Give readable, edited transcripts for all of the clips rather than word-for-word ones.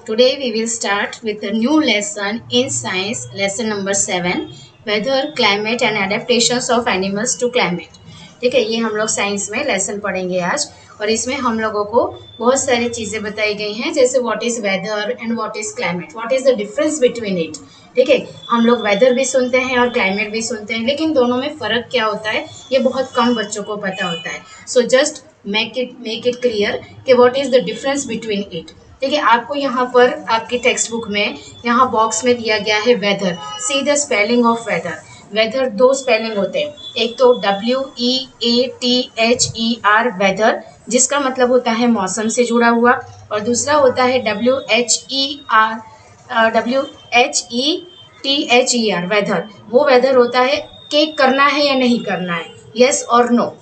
Today we will start with a new lesson in science, lesson number 7, weather, climate and adaptations of animals to climate. ठीक है, ये हम लोग science में lesson पढ़ेंगे आज और इसमें हम लोगों को बहुत सारी चीज़ें बताई गई हैं, जैसे what is weather and what is climate, what is the difference between it. ठीक है, हम लोग वेदर भी सुनते हैं और क्लाइमेट भी सुनते हैं, लेकिन दोनों में फ़र्क क्या होता है ये बहुत कम बच्चों को पता होता है. So just make it clear कि what is the difference between it. ठीक है, आपको यहाँ पर आपकी टेक्स्ट बुक में यहाँ बॉक्स में दिया गया है weather. See the spelling of weather. Weather दो स्पेलिंग होते हैं, एक तो WEATHER वेदर, जिसका मतलब होता है मौसम से जुड़ा हुआ, और दूसरा होता है WHETHER वेदर. वो वेदर होता है कि करना है या नहीं करना है, यस और नो,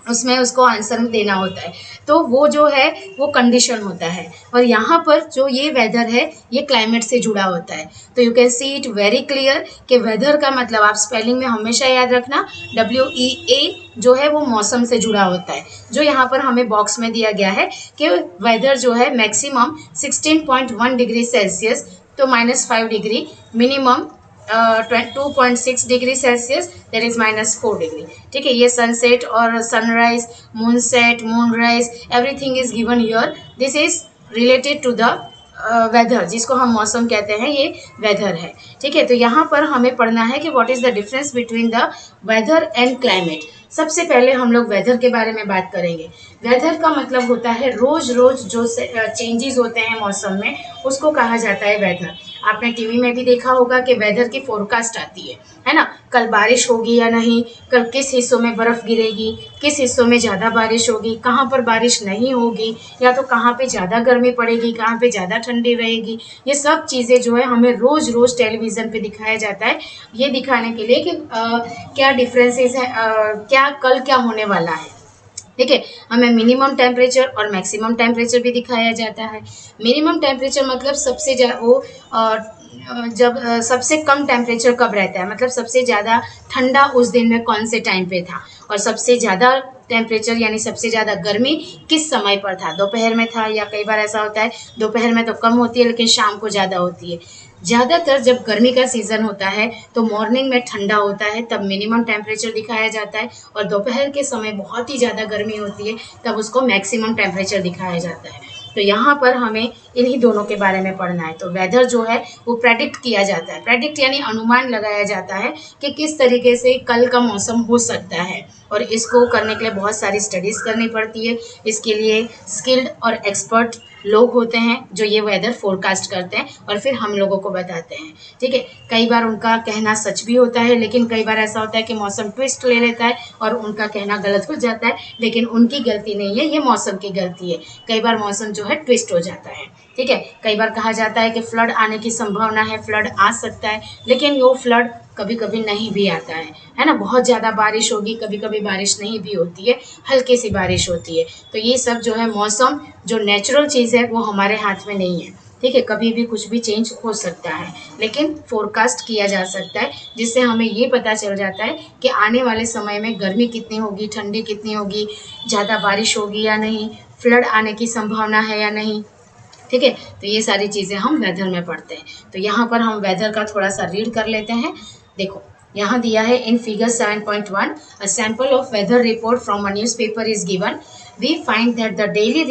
उसमें उसको आंसर देना होता है. तो वो जो है वो कंडीशन होता है. और यहाँ पर जो ये वेदर है ये क्लाइमेट से जुड़ा होता है. तो you can see it very clear कि वेदर का मतलब आप स्पेलिंग में हमेशा याद रखना, WEA जो है वो मौसम से जुड़ा होता है. जो यहाँ पर हमें बॉक्स में दिया गया है कि वेदर जो है मैक्सिमम 16.1 डिग्री सेल्सियस तो -5 degree, minimum 2.6 degree Celsius that is -4 degree. ठीक है, ये सनसेट और sunrise, moon set, moon rise, everything is given here. This is related to the weather, जिसको हम मौसम कहते हैं, ये वेदर है. ठीक है, तो यहाँ पर हमें पढ़ना है कि what is the difference between the weather and climate. सबसे पहले हम लोग वेदर के बारे में बात करेंगे. वेदर का मतलब होता है रोज रोज जो चेंजेस होते हैं मौसम में, उसको कहा जाता है वेदर. आपने टीवी में भी देखा होगा कि वेदर की फोरकास्ट आती है ना, कल बारिश होगी या नहीं, कल किस हिस्सों में बर्फ गिरेगी, किस हिस्सों में ज़्यादा बारिश होगी, कहाँ पर बारिश नहीं होगी, या तो कहाँ पे ज़्यादा गर्मी पड़ेगी, कहाँ पे ज़्यादा ठंडी रहेगी. ये सब चीज़ें जो है हमें रोज़ रोज़ टेलीविज़न पे दिखाया जाता है, ये दिखाने के लिए कि क्या डिफरेंसेस है, क्या कल क्या होने वाला है. ठीक है, हमें मिनिमम टेम्परेचर और मैक्सिमम टेम्परेचर भी दिखाया जाता है. मिनिमम टेम्परेचर मतलब सबसे वो जब सबसे कम टेम्परेचर कब रहता है, मतलब सबसे ज़्यादा ठंडा उस दिन में कौन से टाइम पे था, और सबसे ज़्यादा टेम्परेचर यानी सबसे ज़्यादा गर्मी किस समय पर था, दोपहर में था, या कई बार ऐसा होता है दोपहर में तो कम होती है लेकिन शाम को ज़्यादा होती है. ज़्यादातर जब गर्मी का सीज़न होता है तो मॉर्निंग में ठंडा होता है, तब मिनिमम टेम्परेचर दिखाया जाता है, और दोपहर के समय बहुत ही ज़्यादा गर्मी होती है तब उसको मैक्सिमम टेम्परेचर दिखाया जाता है. तो यहाँ पर हमें इन्हीं दोनों के बारे में पढ़ना है. तो वेदर जो है वो प्रेडिक्ट किया जाता है, प्रेडिक्ट यानी अनुमान लगाया जाता है कि किस तरीके से कल का मौसम हो सकता है, और इसको करने के लिए बहुत सारी स्टडीज़ करनी पड़ती है. इसके लिए स्किल्ड और एक्सपर्ट लोग होते हैं जो ये वेदर फोरकास्ट करते हैं और फिर हम लोगों को बताते हैं. ठीक है, कई बार उनका कहना सच भी होता है, लेकिन कई बार ऐसा होता है कि मौसम ट्विस्ट ले लेता है और उनका कहना गलत हो जाता है, लेकिन उनकी गलती नहीं है, ये मौसम की गलती है. कई बार मौसम जो है ट्विस्ट हो जाता है. ठीक है, कई बार कहा जाता है कि फ्लड आने की संभावना है, फ्लड आ सकता है, लेकिन वो फ्लड कभी कभी नहीं भी आता है ना. बहुत ज़्यादा बारिश होगी, कभी कभी बारिश नहीं भी होती है, हल्की सी बारिश होती है. तो ये सब जो है मौसम जो नेचुरल चीज़ है वो हमारे हाथ में नहीं है. ठीक है, कभी भी कुछ भी चेंज हो सकता है, लेकिन फोरकास्ट किया जा सकता है, जिससे हमें ये पता चल जाता है कि आने वाले समय में गर्मी कितनी होगी, ठंडी कितनी होगी, ज़्यादा बारिश होगी या नहीं, फ्लड आने की संभावना है या नहीं. ठीक है, तो ये सारी चीज़ें हम वेदर में पढ़ते हैं. तो यहाँ पर हम वेदर का थोड़ा सा रीड कर लेते हैं. देखो, यहाँ दिया है in figure 7.1 a sample of weather report from a newspaper is given. We find that the daily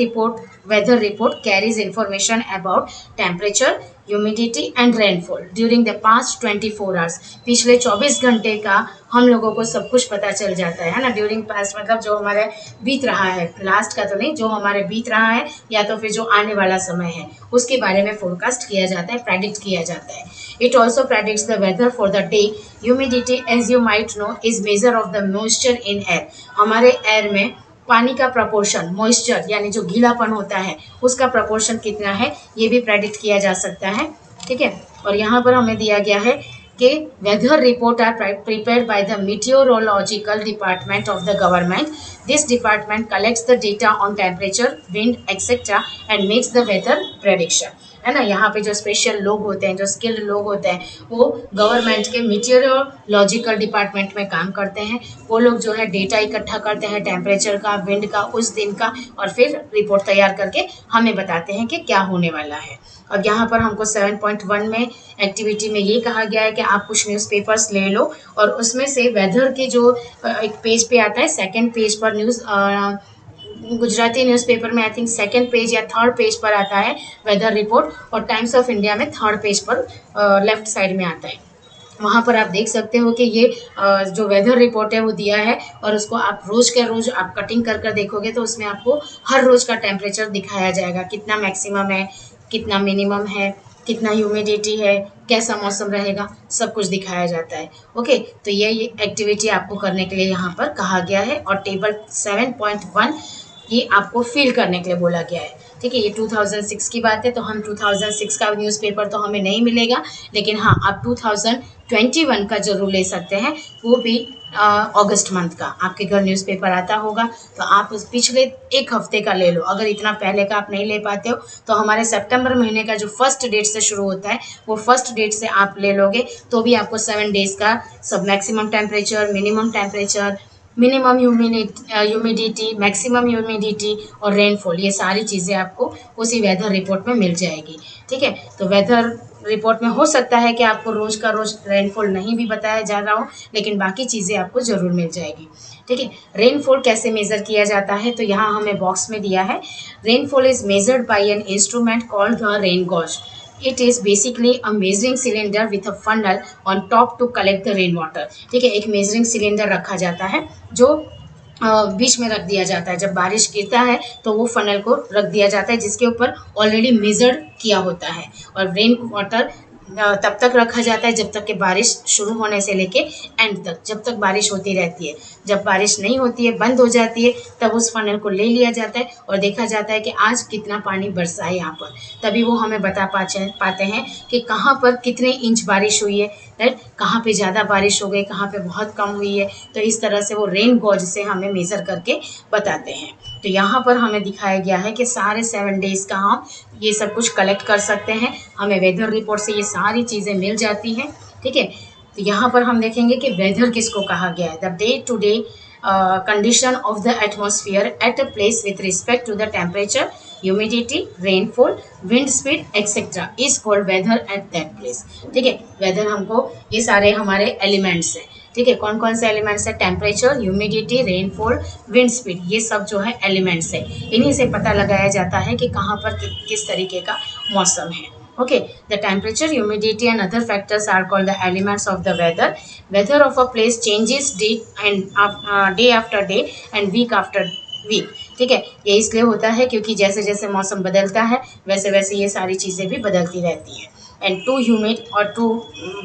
weather report carries information about temperature, humidity and rainfall during the past 24 hours. पिछले 24 घंटे का हम लोगों को सब कुछ पता चल जाता है ना. ड्यूरिंग पास्ट मतलब जो हमारे बीत रहा है, लास्ट का तो नहीं, जो हमारे बीत रहा है या तो फिर जो आने वाला समय है उसके बारे में फोरकास्ट किया जाता है, प्रेडिक्ट किया जाता है. It also predicts the weather for the day. Humidity, as you might know, is measure of the moisture in air. हमारे एयर में पानी का प्रपोर्शन, मॉइस्चर यानी जो गीलापन होता है उसका प्रपोर्शन कितना है, ये भी प्रेडिक्ट किया जा सकता है. ठीक है, और यहाँ पर हमें दिया गया है कि weather report are prepared by the meteorological department of the government. This department collects the data on temperature, wind etcetera and makes the weather prediction. है ना। यहाँ पे जो स्पेशल लोग होते हैं, जो स्किल्ड लोग होते हैं, वो गवर्नमेंट के मीटियोरोलॉजिकल डिपार्टमेंट में काम करते हैं। वो लोग जो है डेटा इकट्ठा करते हैं, टेम्परेचर का, विंड का, उस दिन का, और फिर रिपोर्ट तैयार करके हमें बताते हैं कि क्या होने वाला है। अब यहाँ पर हमको 7.1 में एक्टिविटी में ये कहा गया है कि आप कुछ न्यूज़पेपर्स ले लो और उसमें से वेदर के जो एक पेज पे आता है, सेकंड पेज पर गुजराती न्यूज़पेपर में आई थिंक सेकंड पेज या थर्ड पेज पर आता है वेदर रिपोर्ट, और टाइम्स ऑफ इंडिया में थर्ड पेज पर लेफ्ट साइड में आता है। वहाँ पर आप देख सकते हो कि ये जो वेदर रिपोर्ट है वो दिया है, और उसको आप रोज़ के रोज़ आप कटिंग कर कर देखोगे तो उसमें आपको हर रोज़ का टेम्परेचर दिखाया जाएगा, कितना मैक्सिमम है, कितना मिनिमम है, कितना ह्यूमिडिटी है, कैसा मौसम रहेगा, सब कुछ दिखाया जाता है। ओके, तो ये एक्टिविटी आपको करने के लिए यहाँ पर कहा गया है। और टेबल 7.1 ये आपको फिल करने के लिए बोला गया है। ठीक है, ये 2006 की बात है, तो हम 2006 का न्यूज़पेपर तो हमें नहीं मिलेगा, लेकिन हाँ आप 2021 का जरूर ले सकते हैं, वो भी अगस्त मंथ का आपके घर न्यूज़पेपर आता होगा, तो आप उस पिछले एक हफ्ते का ले लो। अगर इतना पहले का आप नहीं ले पाते हो तो हमारे सितंबर महीने का जो फर्स्ट डेट से शुरू होता है वो फर्स्ट डेट से आप ले लोगे, तो भी आपको 7 डेज का सब maximum temperature, minimum temperature, minimum humidity, maximum humidity और रेनफॉल, ये सारी चीज़ें आपको उसी वेदर रिपोर्ट में मिल जाएगी। ठीक है, तो वेदर रिपोर्ट में हो सकता है कि आपको रोज़ का रोज़ रेनफॉल नहीं भी बताया जा रहा हो, लेकिन बाकी चीज़ें आपको ज़रूर मिल जाएगी। ठीक है, रेनफॉल कैसे मेज़र किया जाता है, तो यहाँ हमें बॉक्स में दिया है, rainfall is measured by an instrument called the rain gauge. It is basically a measuring cylinder with a funnel on top to collect the rain water। ठीक है, एक मेजरिंग सिलेंडर रखा जाता है जो बीच में रख दिया जाता है। जब बारिश गिरता है तो वो फनल को रख दिया जाता है जिसके ऊपर ऑलरेडी मेजर किया होता है, और रेन वाटर तब तक रखा जाता है जब तक कि बारिश शुरू होने से लेके एंड तक, जब तक बारिश होती रहती है। जब बारिश नहीं होती है, बंद हो जाती है, तब उस फनल को ले लिया जाता है और देखा जाता है कि आज कितना पानी बरसा है यहाँ पर। तभी वो हमें बता पाते हैं कि कहाँ पर कितने इंच बारिश हुई है, राइट, कहाँ पे ज़्यादा बारिश हो गई, कहाँ पे बहुत कम हुई है। तो इस तरह से वो रेन गॉज से हमें मेज़र करके बताते हैं। तो यहाँ पर हमें दिखाया गया है कि सारे 7 डेज का हम ये सब कुछ कलेक्ट कर सकते हैं। हमें वेदर रिपोर्ट से ये सारी चीज़ें मिल जाती हैं। ठीक है, तो यहाँ पर हम देखेंगे कि वेदर किसको कहा गया है। The day to day condition of the atmosphere at a place with respect to the temperature, humidity, rainfall, wind speed, etc. is called weather at that place। ठीक है, वेदर हमको ये सारे हमारे एलिमेंट्स हैं। ठीक है, कौन कौन से एलिमेंट्स है, temperature, humidity, rainfall, wind speed, ये सब जो है एलिमेंट्स है। इन्हीं से पता लगाया जाता है कि कहाँ पर किस तरीके का मौसम है। Okay, the temperature, humidity and other factors are called the elements of the weather. Weather of a place changes day after day and week after week। ठीक है, ये इसलिए होता है क्योंकि जैसे जैसे मौसम बदलता है वैसे वैसे ये सारी चीज़ें भी बदलती रहती हैं। एंड टू ह्यूमिड और टू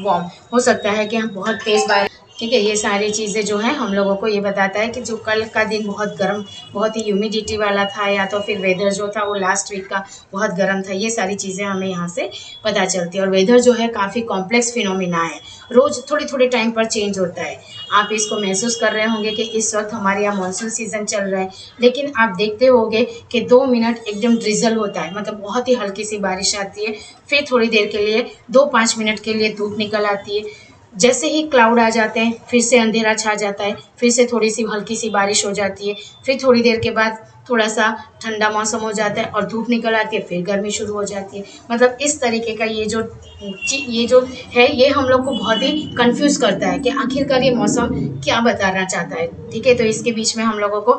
वार्म, हो सकता है कि हम बहुत तेज़ बारिश, ठीक है, ये सारी चीज़ें जो है हम लोगों को ये बताता है कि जो कल का दिन बहुत गर्म, बहुत ही ह्यूमिडिटी वाला था, या तो फिर वेदर जो था वो लास्ट वीक का बहुत गर्म था, ये सारी चीज़ें हमें यहाँ से पता चलती है। और वेदर जो है काफ़ी कॉम्प्लेक्स फिनोमिना है, रोज़ थोड़े थोड़े टाइम पर चेंज होता है। आप इसको महसूस कर रहे होंगे कि इस वक्त हमारे यहाँ मानसून सीज़न चल रहा है, लेकिन आप देखते होंगे कि 2 मिनट एकदम ड्रिजल होता है, मतलब बहुत ही हल्की सी बारिश आती है, फिर थोड़ी देर के लिए 2-5 मिनट के लिए धूप निकल आती है। जैसे ही क्लाउड आ जाते हैं फिर से अंधेरा छा जाता है, फिर से थोड़ी सी हल्की सी बारिश हो जाती है, फिर थोड़ी देर के बाद थोड़ा सा ठंडा मौसम हो जाता है और धूप निकल आती है, फिर गर्मी शुरू हो जाती है। मतलब इस तरीके का ये जो है ये हम लोग को बहुत ही कंफ्यूज करता है कि आखिरकार ये मौसम क्या बताना चाहता है। ठीक है, तो इसके बीच में हम लोगों को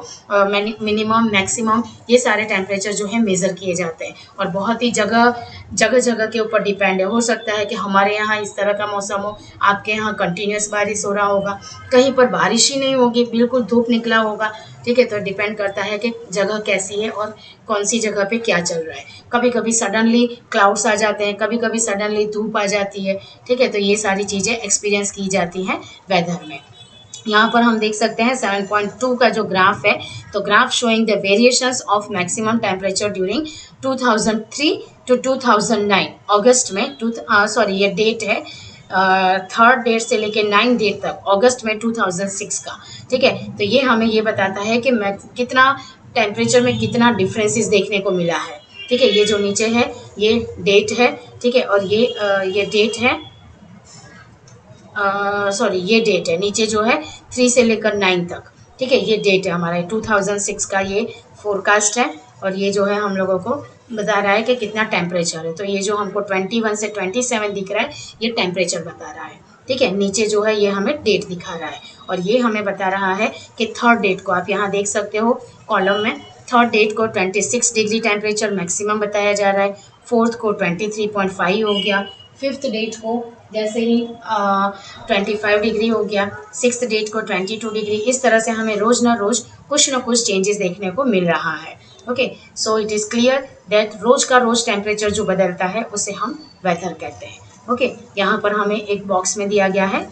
मिनिमम, मैक्सिमम, ये सारे टेम्परेचर जो है मेज़र किए जाते हैं, और बहुत ही जगह जगह के ऊपर डिपेंड है। हो सकता है कि हमारे यहाँ इस तरह का मौसम हो, आपके यहाँ कंटिन्यूस बारिश हो रहा होगा, कहीं पर बारिश ही नहीं होगी, बिल्कुल धूप निकला होगा। ठीक है, तो डिपेंड करता है कि जगह कैसी है और कौन सी जगह पे क्या चल रहा है। कभी कभी सडनली क्लाउड्स आ जाते हैं, कभी कभी सडनली धूप आ जाती है। ठीक है, तो ये सारी चीज़ें एक्सपीरियंस की जाती हैं वेदर में। यहाँ पर हम देख सकते हैं 7.2 का जो ग्राफ है, तो graph showing the variations of maximum temperature during 2003 to 2009 अगस्त में ये डेट है 3rd डेट से लेके 9 डेट तक, अगस्त में 2006 का। ठीक है, तो ये हमें ये बताता है कि कितना टेम्परेचर में कितना डिफरेंसेस देखने को मिला है। ठीक है, ये जो नीचे है ये डेट है, ठीक है, और ये डेट है, सॉरी ये डेट है, नीचे जो है 3 से लेकर 9 तक, ठीक है, ये डेट है हमारा 2006 का ये फोरकास्ट है। और ये जो है हम लोगों को बता रहा है कि कितना टेम्परेचर है। तो ये जो हमको 21 से 27 दिख रहा है, ये टेम्परेचर बता रहा है, ठीक है। नीचे जो है ये हमें डेट दिखा रहा है, और ये हमें बता रहा है कि थर्ड डेट को आप यहाँ देख सकते हो कॉलम में, थर्ड डेट को 26 डिग्री टेम्परेचर मैक्सिमम बताया जा रहा है, फोर्थ को 23.5 हो गया, फिफ्थ डेट को जैसे ही 25 डिग्री हो गया, सिक्स डेट को 22 डिग्री। इस तरह से हमें रोज ना कुछ चेंजेस देखने को मिल रहा है। Okay, so it is clear that रोज का रोज टेम्परेचर जो बदलता है उसे हम वेदर कहते हैं। ओके, यहाँ पर हमें एक बॉक्स में दिया गया है,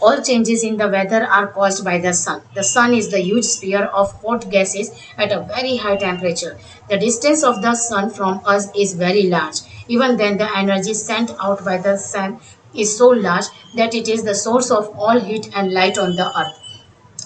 all changes in the weather are caused by the sun. The sun is the huge sphere of hot gases at a very high temperature. The distance of the sun from us is very large. Even then, the energy sent out by the sun is so large that it is the source of all heat and light on the earth.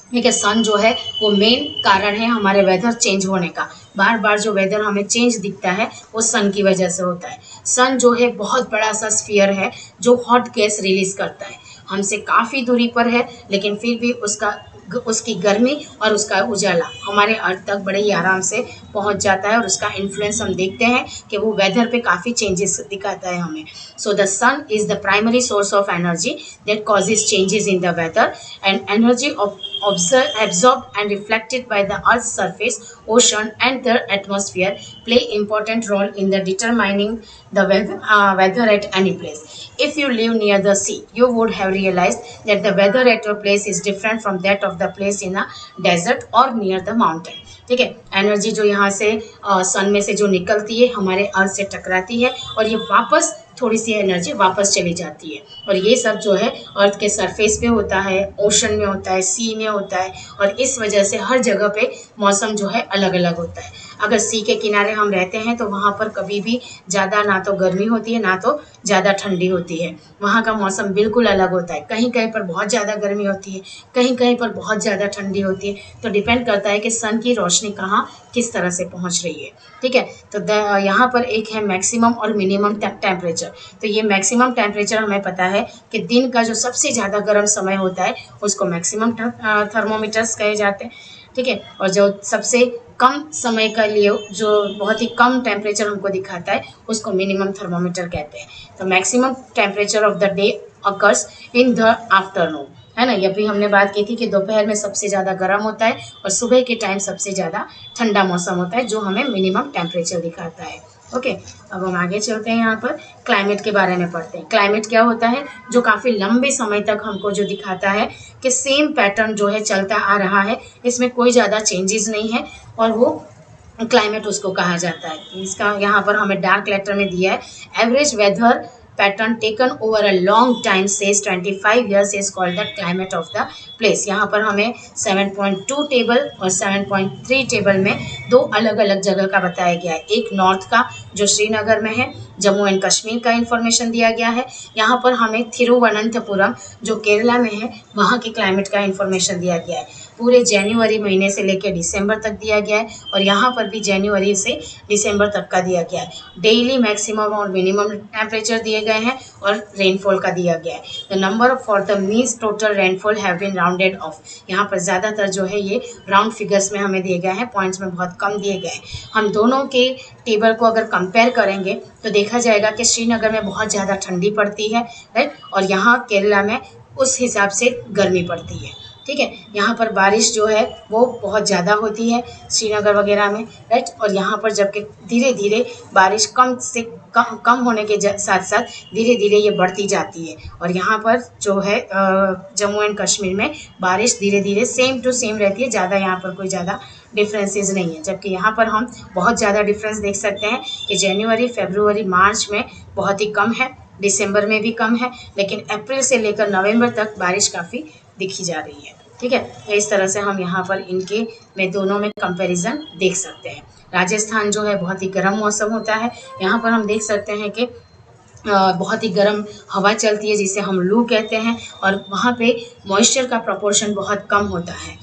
ठीक है, सन जो है वो main कारण है हमारे weather change होने का। बार बार जो वेदर हमें चेंज दिखता है वो सन की वजह से होता है। सन जो है बहुत बड़ा सा स्फीयर है जो हॉट गैस रिलीज करता है, हमसे काफ़ी दूरी पर है, लेकिन फिर भी उसकी गर्मी और उसका उजाला हमारे अर्थ तक बड़े ही आराम से पहुंच जाता है, और उसका इन्फ्लुएंस हम देखते हैं कि वो वेदर पे काफ़ी चेंजेस दिखाता है हमें। So the sun is the primary source of energy that causes changes in the weather, and energy absorbed and reflected by the Earth's surface, ocean, and the atmosphere play important role in the determining the weather at any place. If you live near the sea, you would have realized that the weather at your place is different from that of the place in a desert or near the mountain. ठीक है, energy जो यहाँ से सन में से जो निकलती है हमारे अर्थ से टकराती है, और ये वापस थोड़ी सी एनर्जी वापस चली जाती है, और ये सब जो है अर्थ के सरफेस पे होता है, ओशन में होता है, सी में होता है, और इस वजह से हर जगह पे मौसम जो है अलग अलग होता है। अगर सी के किनारे हम रहते हैं तो वहाँ पर कभी भी ज़्यादा ना तो गर्मी होती है ना तो ज़्यादा ठंडी होती है, वहाँ का मौसम बिल्कुल अलग होता है। कहीं कहीं पर बहुत ज़्यादा गर्मी होती है, कहीं कहीं पर बहुत ज़्यादा ठंडी होती है, तो डिपेंड करता है कि सन की रोशनी कहाँ किस तरह से पहुँच रही है। ठीक है, तो यहाँ पर एक है मैक्सिमम और मिनिमम टेम्परेचर। तो ये मैक्सिमम टेम्परेचर हमें पता है कि दिन का जो सबसे ज़्यादा गर्म समय होता है उसको मैक्सिमम थर्मोमीटर्स कहे जाते हैं। ठीक है, और जो सबसे कम समय का लिए जो बहुत ही कम टेम्परेचर हमको दिखाता है उसको मिनिमम थर्मोमीटर कहते हैं। तो maximum temperature of the day occurs in the afternoon, है ना। ये भी हमने बात की थी कि दोपहर में सबसे ज़्यादा गर्म होता है और सुबह के टाइम सबसे ज़्यादा ठंडा मौसम होता है, जो हमें मिनिमम टेम्परेचर दिखाता है। ओके, अब हम आगे चलते हैं, यहाँ पर क्लाइमेट के बारे में पढ़ते हैं। क्लाइमेट क्या होता है, जो काफ़ी लंबे समय तक हमको जो दिखाता है कि सेम पैटर्न जो है चलता आ रहा है, इसमें कोई ज़्यादा चेंजेस नहीं है, और वो क्लाइमेट उसको कहा जाता है। इसका यहाँ पर हमें डार्क लेटर में दिया है, average weather pattern taken over a long time says 25 years is called the climate of the place. यहाँ पर हमें 7.2 टेबल और 7.3 टेबल में दो अलग अलग जगह का बताया गया है। एक नॉर्थ का जो श्रीनगर में है, जम्मू एंड कश्मीर का इन्फॉर्मेशन दिया गया है। यहाँ पर हमें थिरुवनंतपुरम जो केरला में है वहाँ के क्लाइमेट का इन्फॉर्मेशन दिया गया है। पूरे जनवरी महीने से लेकर दिसंबर तक दिया गया है, और यहाँ पर भी जनवरी से दिसंबर तक का दिया गया है। डेली मैक्सिमम और मिनिमम टेम्परेचर दिए गए हैं, और रेनफॉल का दिया गया है। The number for the means total rainfall have been rounded off. यहाँ पर ज़्यादातर जो है ये राउंड फिगर्स में हमें दिए गए हैं, पॉइंट्स में बहुत कम दिए गए हैं। हम दोनों के टेबल को अगर कंपेयर करेंगे तो देखा जाएगा कि श्रीनगर में बहुत ज़्यादा ठंडी पड़ती है, राइट, और यहाँ केरला में उस हिसाब से गर्मी पड़ती है। ठीक है, यहाँ पर बारिश जो है वो बहुत ज़्यादा होती है श्रीनगर वगैरह में, राइट, और यहाँ पर जबकि धीरे धीरे बारिश कम से कम होने के साथ साथ धीरे धीरे ये बढ़ती जाती है। और यहाँ पर जो है जम्मू एंड कश्मीर में बारिश धीरे धीरे सेम टू सेम रहती है, ज़्यादा यहाँ पर कोई ज़्यादा डिफरेंसेस नहीं है। जबकि यहाँ पर हम बहुत ज़्यादा डिफरेंस देख सकते हैं कि जनवरी, फरवरी, मार्च में बहुत ही कम है, दिसंबर में भी कम है, लेकिन अप्रैल से लेकर नवंबर तक बारिश काफ़ी दिखी जा रही है। ठीक है, तो इस तरह से हम यहाँ पर इनके में दोनों में कंपैरिजन देख सकते हैं। राजस्थान जो है बहुत ही गर्म मौसम होता है, यहाँ पर हम देख सकते हैं कि बहुत ही गर्म हवा चलती है जिसे हम लू कहते हैं, और वहाँ पे मॉइस्चर का प्रोपोर्शन बहुत कम होता है।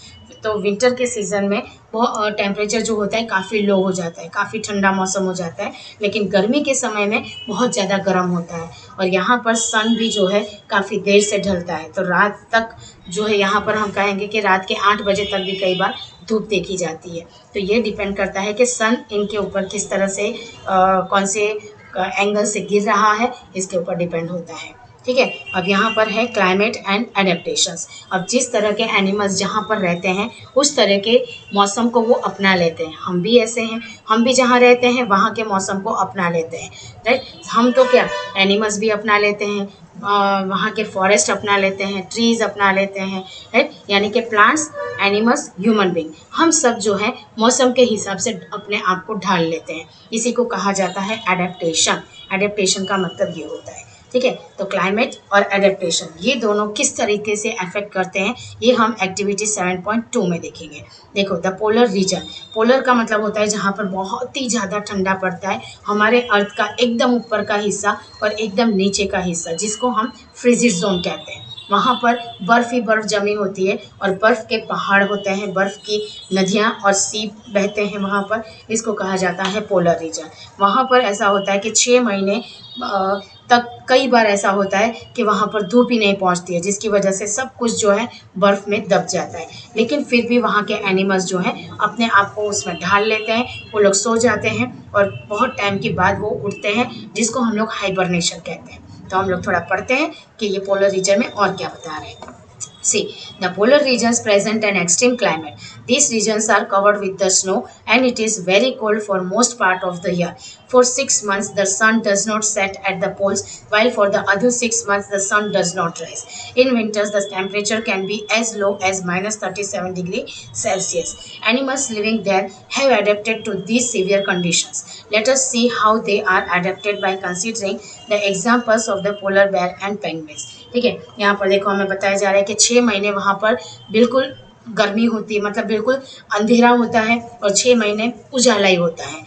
तो विंटर के सीज़न में वो टेम्परेचर जो होता है काफ़ी लो हो जाता है, काफ़ी ठंडा मौसम हो जाता है, लेकिन गर्मी के समय में बहुत ज़्यादा गर्म होता है। और यहाँ पर सन भी जो है काफ़ी देर से ढलता है, तो रात तक जो है यहाँ पर हम कहेंगे कि रात के 8 बजे तक भी कई बार धूप देखी जाती है। तो ये डिपेंड करता है कि सन इनके ऊपर किस तरह से कौन से एंगल से गिर रहा है, इसके ऊपर डिपेंड होता है। ठीक है, अब यहाँ पर है क्लाइमेट एंड एडेप्टेशंस। अब जिस तरह के एनिमल्स जहाँ पर रहते हैं उस तरह के मौसम को वो अपना लेते हैं। हम भी ऐसे हैं, हम भी जहाँ रहते हैं वहाँ के मौसम को अपना लेते हैं, राइट। हम तो क्या एनिमल्स भी अपना लेते हैं, वहाँ के फॉरेस्ट अपना लेते हैं, ट्रीज़ अपना लेते हैं, राइट। यानी कि प्लांट्स, एनिमल्स, ह्यूमन बींग, हम सब जो है मौसम के हिसाब से अपने आप को ढाल लेते हैं। इसी को कहा जाता है एडेप्टेशन। एडेप्टेशन का मतलब ये होता है, ठीक है। तो क्लाइमेट और एडेप्टेशन ये दोनों किस तरीके से अफेक्ट करते हैं ये हम एक्टिविटी 7.2 में देखेंगे। देखो, द पोलर रीजन। पोलर का मतलब होता है जहाँ पर बहुत ही ज़्यादा ठंडा पड़ता है, हमारे अर्थ का एकदम ऊपर का हिस्सा और एकदम नीचे का हिस्सा, जिसको हम फ्रिजिड जोन कहते हैं। वहाँ पर बर्फ़ ही बर्फ़ जमी होती है और बर्फ़ के पहाड़ होते हैं, बर्फ़ की नदियाँ और सी बहते हैं वहाँ पर। इसको कहा जाता है पोलर रीजन। वहाँ पर ऐसा होता है कि 6 महीने तक कई बार ऐसा होता है कि वहाँ पर धूप ही नहीं पहुँचती है, जिसकी वजह से सब कुछ जो है बर्फ़ में दब जाता है। लेकिन फिर भी वहाँ के एनिमल्स जो हैं अपने आप को उसमें ढाल लेते हैं, वो लोग सो जाते हैं और बहुत टाइम के बाद वो उठते हैं, जिसको हम लोग हाइबरनेशन कहते हैं। तो हम लोग थोड़ा पढ़ते हैं कि ये पोलर रीजन में और क्या बता रहे हैं। See, the polar regions present an extreme climate. These regions are covered with the snow and it is very cold for most part of the year. For 6 months, the sun does not set at the poles, while for the other 6 months, the sun does not rise. In winters, the temperature can be as low as minus 37 degrees Celsius. Animals living there have adapted to these severe conditions. Let us see how they are adapted by considering the examples of the polar bear and penguins. ठीक है, यहाँ पर देखो हमें बताया जा रहा है कि 6 महीने वहाँ पर बिल्कुल गर्मी होती है, मतलब बिल्कुल अंधेरा होता है, और 6 महीने उजाला ही होता है,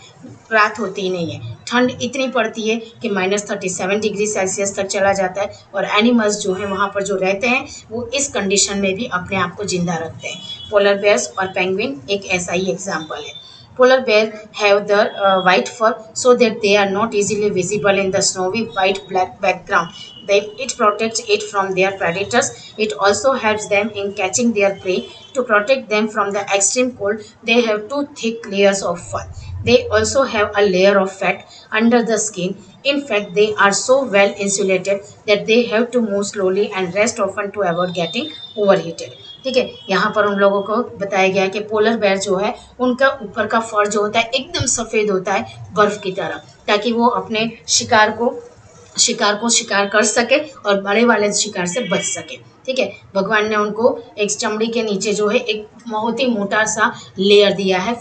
रात होती ही नहीं है। ठंड इतनी पड़ती है कि -37 डिग्री सेल्सियस तक चला जाता है, और एनिमल्स जो हैं वहाँ पर जो रहते हैं वो इस कंडीशन में भी अपने आप को जिंदा रखते हैं। पोलर बेयर्स और पेंगुइन एक ऐसा ही एग्जाम्पल है। Polar bears have the white fur so that they are not easily visible in the snowy white black background. It protects it from their predators. It also helps them in catching their prey. To protect them from the extreme cold, they have 2 thick layers of fur. They also have a layer of fat under the skin. In fact, they are so well insulated that they have to move slowly and rest often to avoid getting overheated. ठीक है, यहाँ पर उन लोगों को बताया गया है कि पोलर बेयर जो है उनका ऊपर का फर जो होता है एकदम सफ़ेद होता है बर्फ़ की तरह, ताकि वो अपने शिकार को शिकार कर सके और बड़े वाले शिकार से बच सके। ठीक है, भगवान ने उनको एक चमड़ी के नीचे जो है एक बहुत ही मोटा सा लेयर दिया है,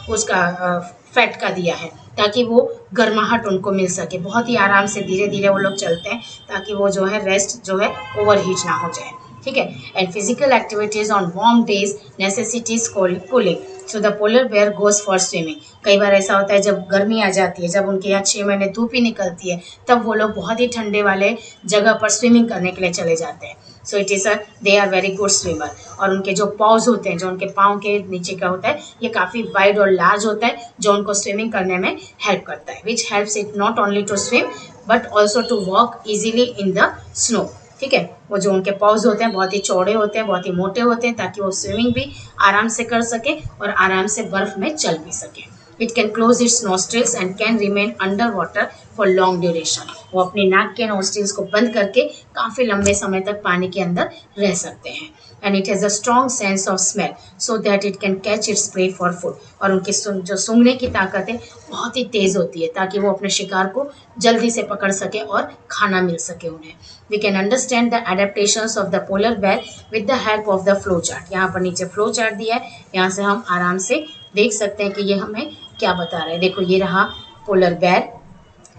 उसका फैट का दिया है, ताकि वो गर्माहट उनको मिल सके। बहुत ही आराम से धीरे धीरे वो लोग चलते हैं ताकि वो जो है रेस्ट जो है ओवरहीट ना हो जाए। ठीक है, and physical activities on warm days necessities cooling, so the polar bear goes for swimming. कई बार ऐसा होता है जब गर्मी आ जाती है, जब उनके यहाँ 6 महीने धूप ही निकलती है, तब वो लोग बहुत ही ठंडे वाले जगह पर स्विमिंग करने के लिए चले जाते हैं। So it is they are very good swimmer. और उनके जो पॉज होते हैं, जो उनके पाँव के नीचे का होता है, ये काफ़ी वाइड और लार्ज होता है, जो उनको स्विमिंग करने में हेल्प करता है, which helps it not only to swim but also to walk easily in the snow. ठीक है, वो जो उनके पॉज होते हैं बहुत ही चौड़े होते हैं, बहुत ही मोटे होते हैं, ताकि वो स्विमिंग भी आराम से कर सके और आराम से बर्फ में चल भी सके। It can close it's nostrils and can remain under water for long duration. वो अपने नाक के नोस्ट्रिल्स को बंद करके काफ़ी लंबे समय तक पानी के अंदर रह सकते हैं। And it has a strong sense of smell so that it can catch its pray for food. और उनकी जो सूंघने की ताकत है बहुत ही तेज़ होती है, ताकि वो अपने शिकार को जल्दी से पकड़ सके और खाना मिल सके उन्हें। We can understand the adaptations of the polar bear with the help of the flow chart. यहाँ पर नीचे फ्लो चार्ट दिया है, यहाँ से हम आराम से देख सकते हैं कि ये हमें क्या बता रहा है। देखो, ये रहा पोलर बेयर।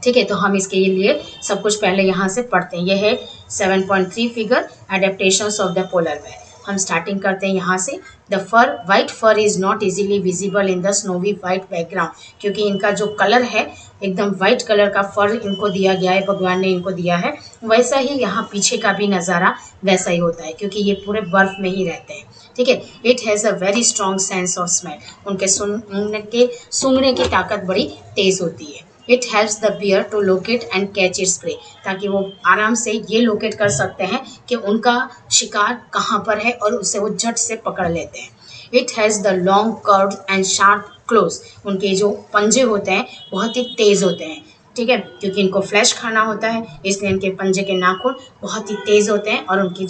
ठीक है, तो हम इसके लिए सब कुछ पहले यहाँ से पढ़ते हैं। ये है 7.3 figure, adaptations of the polar bear. हम स्टार्टिंग करते हैं यहाँ से। The fur white fur is not easily visible in the snowy white background, क्योंकि इनका जो कलर है एकदम वाइट कलर का फर इनको दिया गया है, भगवान ने इनको दिया है। वैसा ही यहाँ पीछे का भी नज़ारा वैसा ही होता है, क्योंकि ये पूरे बर्फ में ही रहते हैं। ठीक है। It has a very strong sense of smell, उनके सूंघने की ताकत बड़ी तेज़ होती है। It helps the bear to locate and catch its prey, ताकि वो आराम से ये लोकेट कर सकते हैं कि उनका शिकार कहाँ पर है और उसे वो झट से पकड़ लेते हैं। It has the long curved and sharp close, उनके जो पंजे होते हैं बहुत ही तेज़ होते हैं। ठीक है, क्योंकि इनको फ्लैश खाना होता है, इसलिए इनके पंजे के नाखून बहुत ही तेज़ होते हैं और उनकी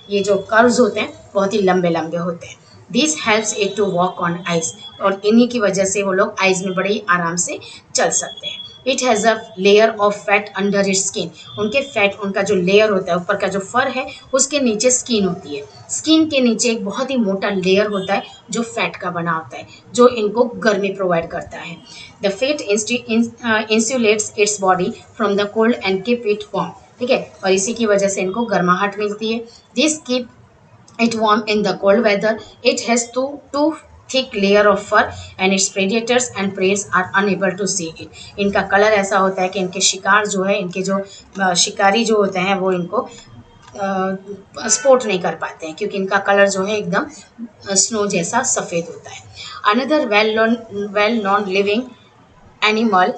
ये जो कर्व्स होते हैं बहुत ही लंबे लंबे होते हैं। This helps it to walk on ice, और इन्हीं की वजह से वो लोग आइस में बड़ी आराम से चल सकते हैं। It has a layer of fat under its skin, उनके फैट, उनका जो लेयर होता है ऊपर का जो फर है उसके नीचे स्किन होती है। स्किन के नीचे एक बहुत ही मोटा लेयर होता है जो फैट का बना होता है, जो इनको गर्मी प्रोवाइड करता है। The fat insulates its body from the cold and keep it warm. ठीक है, और इसी की वजह से इनको गर्माहट मिलती है। This keep it warm in the cold weather. It has two thick layer of fur and its predators and prey are unable to see it. इनका कलर ऐसा होता है कि इनके शिकार जो है, इनके जो शिकारी जो होते हैं वो इनको स्पॉट नहीं कर पाते हैं, क्योंकि इनका कलर जो है एकदम स्नो जैसा सफ़ेद होता है। Another well non living animal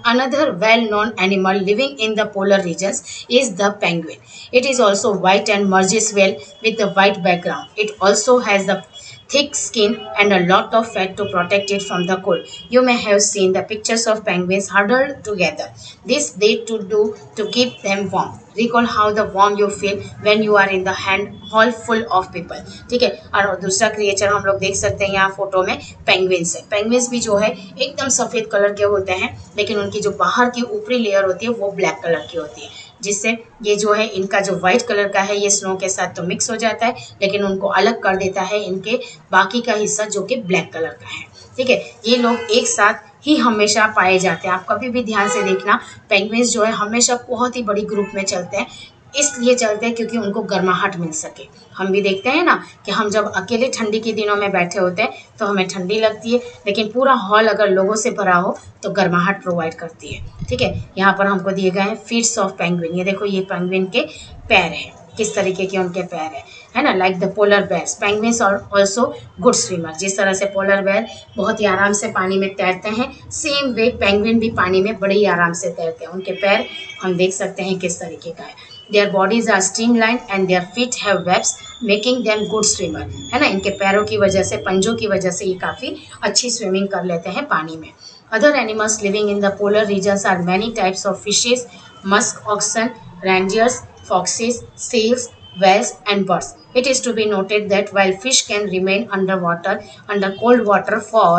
another well-known animal living in the polar regions is the penguin. It is also white and merges well with the white background. It also has the thick skin and a lot of fat to protect it from the cold. You may have seen the pictures of penguins huddled together. This they do to keep them warm. Recall how the warm you feel when you are in the hand hall full of people. ठीक है, और दूसरा creature हम लोग देख सकते हैं यहाँ फोटो में, पेंगुइन्स है। पेंगुइन्स भी जो है एकदम सफ़ेद कलर के होते हैं, लेकिन उनकी जो बाहर की ऊपरी लेयर होती है वो ब्लैक कलर की होती है, जिससे ये जो है इनका जो वाइट कलर का है ये स्नो के साथ तो मिक्स हो जाता है, लेकिन उनको अलग कर देता है इनके बाकी का हिस्सा जो कि ब्लैक कलर का है। ठीक है, ये लोग एक साथ ही हमेशा पाए जाते हैं। आप कभी भी ध्यान से देखना, पेंगुइन्स जो है हमेशा बहुत ही बड़ी ग्रुप में चलते हैं, इसलिए चलते हैं क्योंकि उनको गर्माहट मिल सके। हम भी देखते हैं ना कि हम जब अकेले ठंडी के दिनों में बैठे होते हैं तो हमें ठंडी लगती है, लेकिन पूरा हॉल अगर लोगों से भरा हो तो गर्माहट प्रोवाइड करती है। ठीक है, यहाँ पर हमको दिए गए हैं फीट्स ऑफ पेंगुइन। ये देखो, ये पेंगुइन के पैर हैं, किस तरीके के उनके पैर है ना, like the polar bears. Penguins are also good swimmer. जिस तरह से पोलर बेयर बहुत ही आराम से पानी में तैरते हैं, सेम वे पेंगुइन भी पानी में बड़े ही आराम से तैरते हैं। उनके पैर हम देख सकते हैं किस तरीके का है। Their bodies are streamlined and their feet have webs making them good swimmer, है ना। इनके पैरों की वजह से, पंजों की वजह से ये काफ़ी अच्छी स्विमिंग कर लेते हैं पानी में। Other animals living in the polar regions are many types of fishes, musk oxen, reindeers, foxes, seals, whales and birds. It is to be noted that while fish can remain underwater under cold water for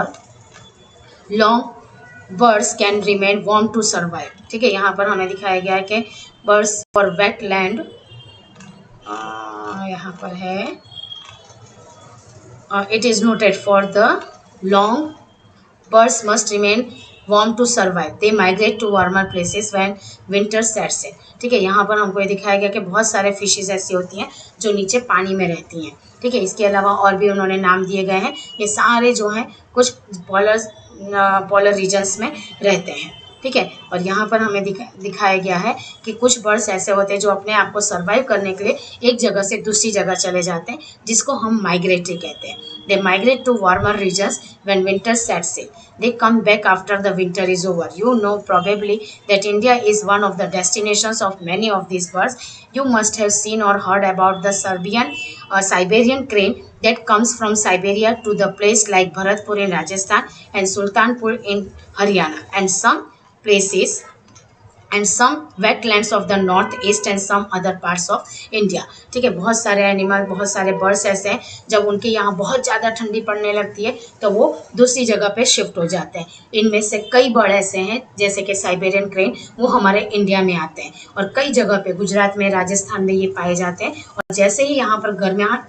long, birds can remain warm to survive. ठीक है, यहाँ पर हमें दिखाया गया है कि birds for wait land, यहाँ पर है, it is noted for the long birds must remain warm to survive, they migrate to warmer places when winter sets in. ठीक है, यहाँ पर हमको ये दिखाया गया कि बहुत सारे फिशेज ऐसी होती हैं जो नीचे पानी में रहती हैं। ठीक है, इसके अलावा और भी उन्होंने नाम दिए गए हैं। ये सारे जो हैं कुछ पोलर रीजन्स में रहते हैं। ठीक है, और यहाँ पर हमें दिखाया गया है कि कुछ बर्ड्स ऐसे होते हैं जो अपने आप को सर्वाइव करने के लिए एक जगह से दूसरी जगह चले जाते हैं, जिसको हम माइग्रेटरी कहते हैं। They migrate to warmer regions when winter sets in, they come back after the winter is over. You know probably that India is one of the destinations of many of these birds. You must have seen or heard about the Siberian crane that comes from Siberia to the place like Bharatpur in Rajasthan and Sultanpur in Haryana and some places and some wetlands of the north east and some other parts of India. ठीक है, बहुत सारे animal, बहुत सारे birds ऐसे हैं जब उनके यहाँ बहुत ज़्यादा ठंडी पड़ने लगती है तो वो दूसरी जगह पे शिफ्ट हो जाते हैं। इनमें से कई बर्ड ऐसे हैं जैसे कि साइबेरियन क्रेन, वो हमारे इंडिया में आते हैं और कई जगह पे गुजरात में, राजस्थान में ये पाए जाते हैं। और जैसे ही यहाँ पर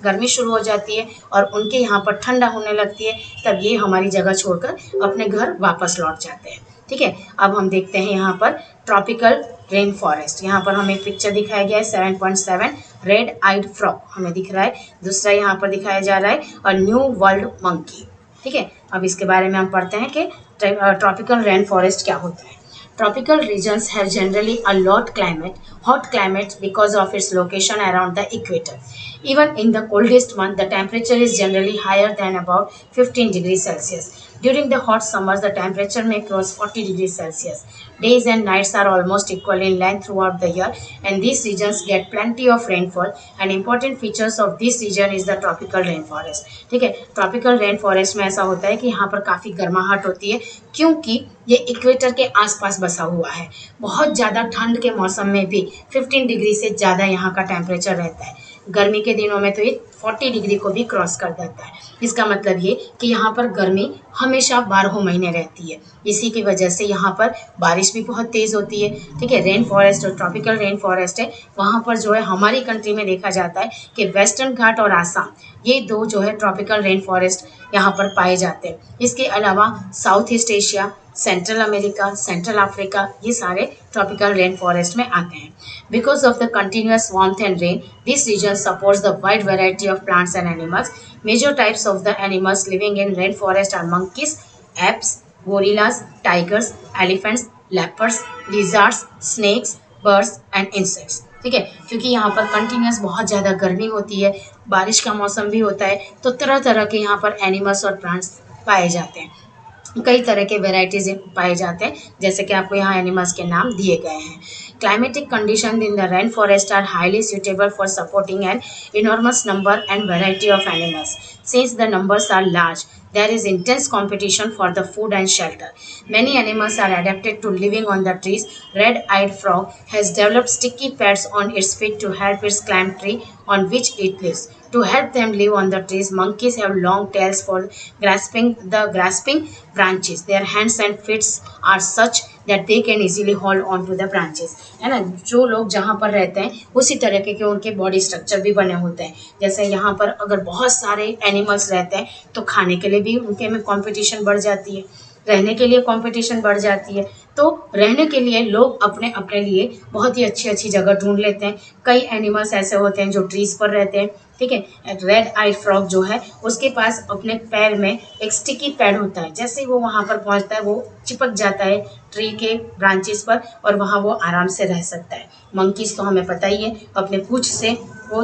गर्मी शुरू हो जाती है और उनके यहाँ पर ठंडा होने लगती है, तब ये हमारी जगह छोड़कर अपने घर वापस लौट जाते हैं। ठीक है, अब हम देखते हैं यहाँ पर ट्रॉपिकल रेन फॉरेस्ट। यहाँ पर हमें एक पिक्चर दिखाया गया है 7.7 रेड आइड फ्रॉग हमें दिख रहा है, दूसरा यहाँ पर दिखाया जा रहा है और न्यू वर्ल्ड मंकी। ठीक है, अब इसके बारे में हम पढ़ते हैं कि ट्रॉपिकल रेन फॉरेस्ट क्या होता है। Tropical regions have generally a hot climate because of its location around the equator. Even in the coldest month, the temperature is generally higher than about 15 degrees Celsius. During the hot summers, the temperature may cross 40 degrees Celsius. Days and nights are almost equal in length throughout the year, and these regions get plenty of rainfall. An important features of this region is the tropical rainforest. ठीक है, tropical rain forest में ऐसा होता है कि यहाँ पर काफ़ी गर्माहट होती है क्योंकि ये इक्वेटर के आसपास बसा हुआ है। बहुत ज़्यादा ठंड के मौसम में भी 15 डिग्री से ज़्यादा यहाँ का टेम्परेचर रहता है। गर्मी के दिनों में तो ये 40 डिग्री को भी क्रॉस कर देता है। इसका मतलब ये कि यहाँ पर गर्मी हमेशा 12 महीने रहती है। इसी की वजह से यहाँ पर बारिश भी बहुत तेज़ होती है। ठीक है, रेन फॉरेस्ट और ट्रॉपिकल रेन फॉरेस्ट है वहाँ पर जो है हमारी कंट्री में देखा जाता है कि वेस्टर्न घाट और आसाम ये दो जो है ट्रॉपिकल रेन फॉरेस्ट यहाँ पर पाए जाते हैं। इसके अलावा South East Asia, Central America, Central Africa ये सारे ट्रॉपिकल रेन फॉरेस्ट में आते हैं। Because of the continuous warmth and rain this region supports the wide variety of plants and animals. Major types of the animals living in rain forest are monkeys, apes, gorillas, tigers, elephants, leopards, lizards, snakes, birds and insects। ठीक है, क्योंकि यहाँ पर continuous बहुत ज़्यादा गर्मी होती है, बारिश का मौसम भी होता है, तो तरह तरह के यहाँ पर एनिमल्स और प्लांट्स पाए जाते हैं। कई तरह के वेराइटीज पाए जाते हैं, जैसे कि आपको यहाँ एनिमल्स के नाम दिए गए हैं। Climatic condition in the rain forest are highly suitable for supporting an enormous number and variety of animals. Since the numbers are large, there is intense competition for the food and shelter. Many animals are adapted to living on the trees. Red-eyed frog has developed sticky pads on its feet to help it climb tree on which it lives. To help them live on the trees, monkeys have long tails for grasping branches. Their hands and feet are such that they can easily hold on to the branches. है ना, जो लोग जहाँ पर रहते हैं उसी तरह के उनके बॉडी स्ट्रक्चर भी बने होते हैं। जैसे यहाँ पर अगर बहुत सारे एनिमल्स रहते हैं तो खाने के लिए भी उनके में कंपटीशन बढ़ जाती है, रहने के लिए कंपटीशन बढ़ जाती है। तो रहने के लिए लोग अपने अपने लिए बहुत ही अच्छी अच्छी जगह ढूंढ लेते हैं। कई एनिमल्स ऐसे होते हैं जो ट्रीज पर रहते हैं। ठीक है, रेड आइड फ्रॉग जो है उसके पास अपने पैर में एक स्टिकी पैड होता है, जैसे ही वो वहाँ पर पहुँचता है वो चिपक जाता है ट्री के ब्रांचेस पर और वहाँ वो आराम से रह सकता है। मंकीज तो हमें पता ही है, अपने पूंछ से वो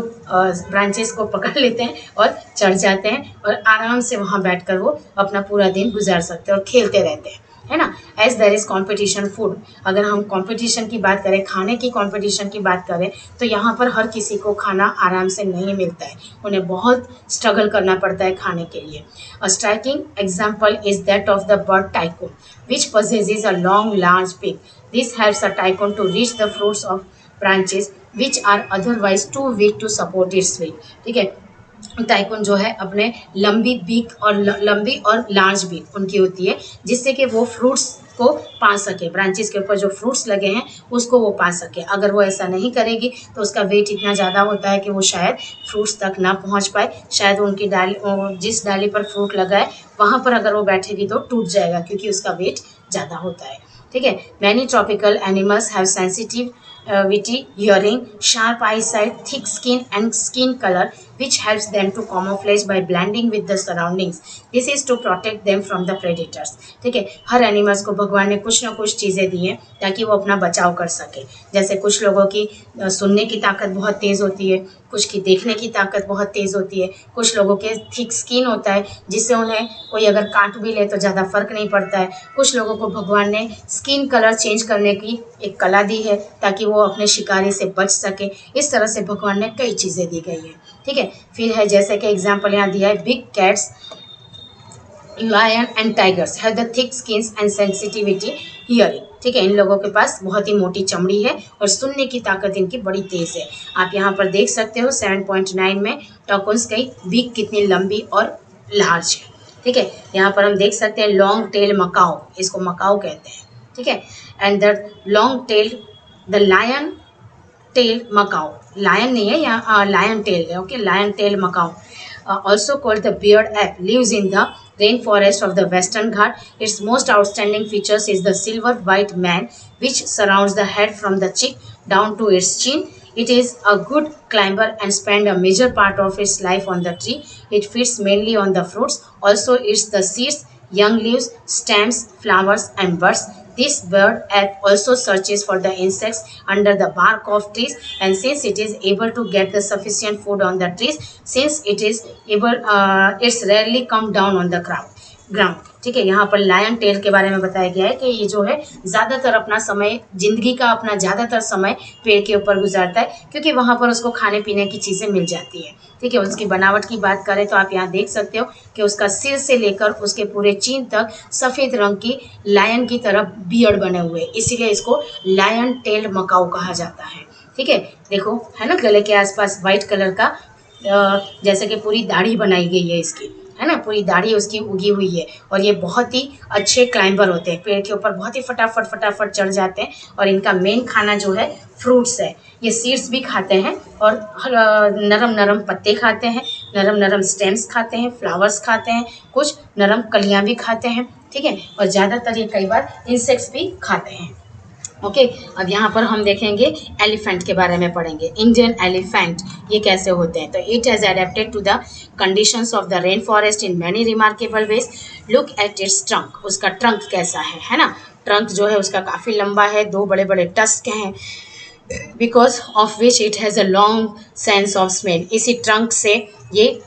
ब्रांचेस को पकड़ लेते हैं और चढ़ जाते हैं और आराम से वहाँ बैठकर वो अपना पूरा दिन गुजार सकते हैं और खेलते रहते हैं, है ना। As there is competition food, अगर हम कंपटीशन की बात करें, खाने की कंपटीशन की बात करें, तो यहाँ पर हर किसी को खाना आराम से नहीं मिलता है, उन्हें बहुत स्ट्रगल करना पड़ता है खाने के लिए। A striking example is that of the bird tycoon which possesses a long large beak. This helps a tycoon to reach the fruits of branches which are otherwise too weak to support its weight। ठीक है, tycoon जो है अपने लंबी beak और लंबी और large beak उनकी होती है जिससे कि वो फ्रूट्स को पा सके, ब्रांचेस के ऊपर जो फ्रूट्स लगे हैं उसको वो पा सके। अगर वो ऐसा नहीं करेगी तो उसका वेट इतना ज़्यादा होता है कि वो शायद फ्रूट्स तक ना पहुंच पाए, शायद उनकी डाली जिस डाली पर फ्रूट लगा है वहाँ पर अगर वो बैठेगी तो टूट जाएगा क्योंकि उसका वेट ज़्यादा होता है। ठीक है, many tropical animals have sensitive witty hearing, sharp eyesight, thick skin and skin color which helps them to camouflage by blending with the surroundings. This is to protect them from the predators। ठीक है, हर animals को भगवान ने कुछ ना कुछ चीज़ें दी हैं ताकि वो अपना बचाव कर सके। जैसे कुछ लोगों की सुनने की ताकत बहुत तेज़ होती है, कुछ की देखने की ताकत बहुत तेज़ होती है, कुछ लोगों के थिक स्किन होता है जिससे उन्हें कोई अगर काट भी ले तो ज़्यादा फर्क नहीं पड़ता है। कुछ लोगों को भगवान ने स्किन कलर चेंज करने की एक कला दी है ताकि वो अपने शिकारी से बच सके। इस तरह से भगवान ने कई चीज़ें दी गई है। ठीक है, फिर है जैसे कि एग्जाम्पल यहाँ दिया है, big cats, lion and tigers have the thick skins and sensitivity hearing. ठीक है, इन लोगों के पास बहुत ही मोटी चमड़ी है और सुनने की ताकत इनकी बड़ी तेज़ है। आप यहाँ पर देख सकते हो 7.9 में टाइकोन्स की बीक कितनी लंबी और लार्ज है। ठीक है, यहाँ पर हम देख सकते हैं लॉन्ग टेल मकाओ, इसको मकाओ कहते हैं। ठीक है, and the long tail the lion tail macaw, lion नहीं है यहाँ, लायन टेल है। Okay, lion tail macaw also called the beard ape lives in the rainforest of the Western Ghat. Its most outstanding features is the silver white mane which surrounds the head from the cheek down to its chin. It is a good climber and spend a major part of its life on the tree. It feeds mainly on the fruits. Also eats the seeds, young leaves, stems, flowers, and buds. This bird also searches for the insects under the bark of trees, and since it is able to get the sufficient food on the trees, since it is able, it's rarely come down on the ground. ठीक है, यहाँ पर lion tail के बारे में बताया गया है कि ये जो है ज़्यादातर अपना समय, जिंदगी का अपना ज़्यादातर समय पेड़ के ऊपर गुजारता है, क्योंकि वहाँ पर उसको खाने पीने की चीज़ें मिल जाती है। ठीक है, उसकी बनावट की बात करें तो आप यहाँ देख सकते हो कि उसका सिर से लेकर उसके पूरे चीन तक सफ़ेद रंग की लायन की तरह बियर्ड बने हुए, इसीलिए इसको लायन टेल मकाऊ कहा जाता है। ठीक है, देखो है ना, गले के आसपास वाइट कलर का जैसे कि पूरी दाढ़ी बनाई गई है इसकी, है ना, पूरी दाढ़ी उसकी उगी हुई है। और ये बहुत ही अच्छे क्लाइंबर होते हैं, पेड़ के ऊपर बहुत ही फटाफट चढ़ जाते हैं। और इनका मेन खाना जो है फ्रूट्स है। ये सीड्स भी खाते हैं और नरम नरम पत्ते खाते हैं, नरम नरम स्टेम्स खाते हैं, फ्लावर्स खाते हैं, कुछ नरम कलियाँ भी खाते हैं। ठीक है, और ज़्यादातर ये कई बार इंसेक्ट्स भी खाते हैं। ओके, अब यहाँ पर हम देखेंगे एलिफेंट के बारे में पढ़ेंगे। इंडियन एलिफेंट ये कैसे होते हैं, तो it has adapted to the conditions of the rain forest in many remarkable ways. Look at its trunk, उसका ट्रंक कैसा है ना, ट्रंक जो है उसका काफ़ी लंबा है, 2 बड़े बड़े टस्क हैं, because of which it has a long sense of smell. इसी ट्रंक से ये,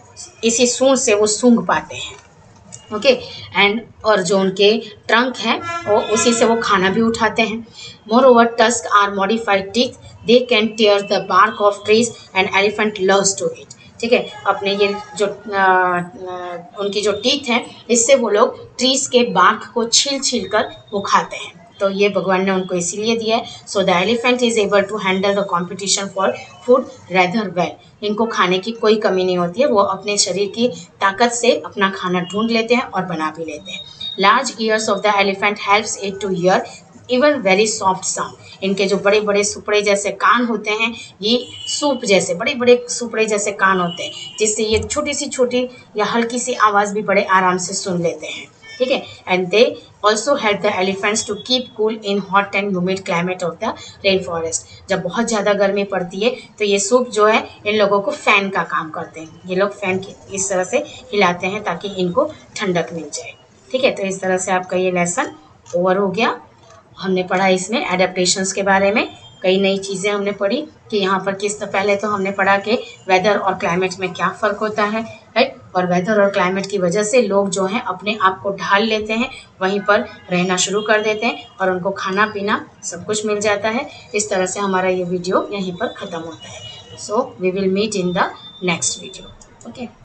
इसी सूंड से वो सूंघ पाते हैं। ओके, एंड और जो उनके ट्रंक हैं वो उसी से वो खाना भी उठाते हैं। Moreover tusk are modified teeth, they can tear the bark of trees and elephant loves to eat. ठीक है, अपने ये जो उनकी जो टीथ हैं, इससे वो लोग ट्रीज के बार्क को छील कर वो खाते हैं। तो ये भगवान ने उनको इसीलिए दिया है। So the elephant is able to handle the competition for food rather well. इनको खाने की कोई कमी नहीं होती है, वो अपने शरीर की ताकत से अपना खाना ढूंढ लेते हैं और बना भी लेते हैं। Large ears of the elephant helps it to hear even very soft sound. इनके जो बड़े बड़े सुपड़े जैसे कान होते हैं, ये सूप जैसे बड़े बड़े सुपड़े जैसे कान होते हैं, जिससे ये छोटी या हल्की सी आवाज़ भी बड़े आराम से सुन लेते हैं। ठीक है, and they also help the elephants to keep cool in hot and humid climate of the rain forest. जब बहुत ज़्यादा गर्मी पड़ती है तो ये सूप जो है इन लोगों को फ़ैन का काम करते हैं। ये लोग फ़ैन की इस तरह से हिलाते हैं ताकि इनको ठंडक मिल जाए। ठीक है, तो इस तरह से आपका ये लेसन ओवर हो गया। हमने पढ़ा इसमें एडेप्टेशंस के बारे में, कई नई चीज़ें हमने पढ़ी कि यहाँ पर पहले तो हमने पढ़ा कि वेदर और क्लाइमेट में क्या फ़र्क होता है, राइट। और वेदर और क्लाइमेट की वजह से लोग जो हैं अपने आप को ढाल लेते हैं, वहीं पर रहना शुरू कर देते हैं और उनको खाना पीना सब कुछ मिल जाता है। इस तरह से हमारा ये वीडियो यहीं पर ख़त्म होता है। So we will meet in the next video. Okay.